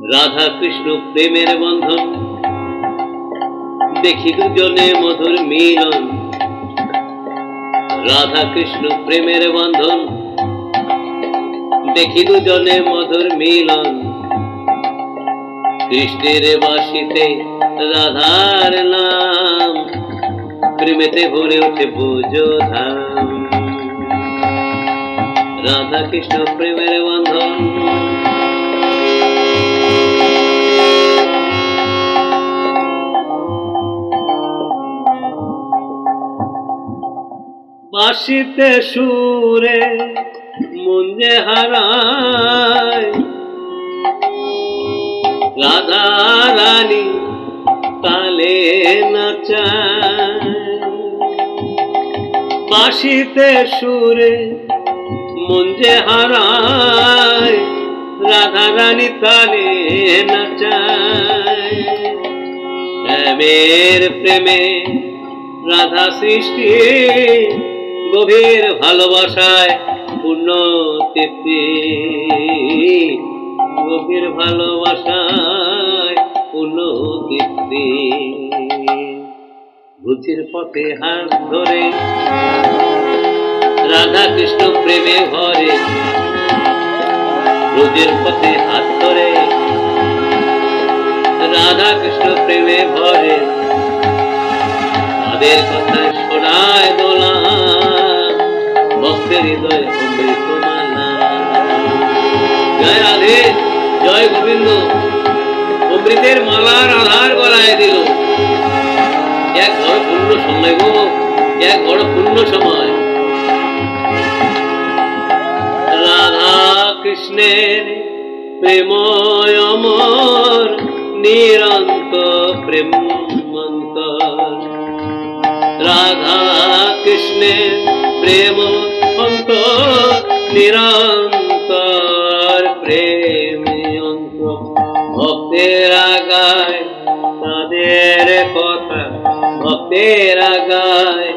রাধা কৃষ্ণ প্রেমের বন্ধন, দেখি দুজনে মধুর মিলন। রাধা কৃষ্ণ প্রেমের বন্ধন, দেখি দুজনে মধুর মিলন। কৃষ্ণের বাঁশিতে রাধার নাম, প্রেমেতে ভরে ওঠে বোঝধাম। রাধা কৃষ্ণ প্রেমের বন্ধন। বাঁশিতে সুরে মন যে হারায়, রাধা রানী তালে নাচায়। বাঁশিতে সুরে মন যে হারায়, রাধা রানী তালে নাচায়। প্রেমের প্রেমে রাধা সৃষ্টি, গভীর ভালোবাসায় পূর্ণ তৃপ্তি। গভীর ভালোবাসায় পূর্ণ তৃপ্তি। বুঝির পথে হাত ধরে রাধা কৃষ্ণ প্রেমে ভরে। রোজের পথে হাত ধরে রাধা কৃষ্ণ প্রেমে ভরে। তাদের কথায় শোনায় দোলা, ভক্তের হৃদয় অমৃত মালা। জয় রাধে, জয় গোবিন্দ। অমৃতের মালা রাধার গলায় দিল। এক বড় পূর্ণ সময় গো, এক বড় পূর্ণ সময়। রাধা কৃষ্ণের প্রেময় অমর, নিরন্তর প্রেম অন্তর। রাধা কৃষ্ণের প্রেম অন্তর, নিরন্তর প্রেম অন্তর। ভক্তেরা গায় তাদের কথা, ভক্তেরা গায়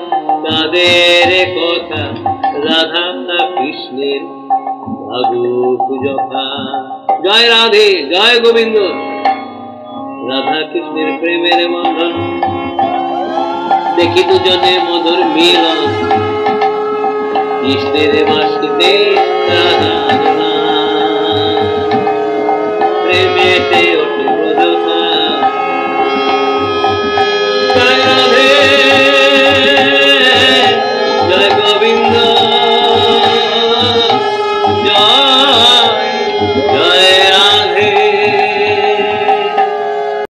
তাদের কথা। রাধা কৃষ্ণের ভাগুক যথা। জয় রাধে, জয় গোবিন্দ। রাধা কৃষ্ণের প্রেমের বন্ধন, দেখি দুজনে মধুর মিলন। কৃষ্ণের বাঁশিতে রাধার নাম, প্রেমেতে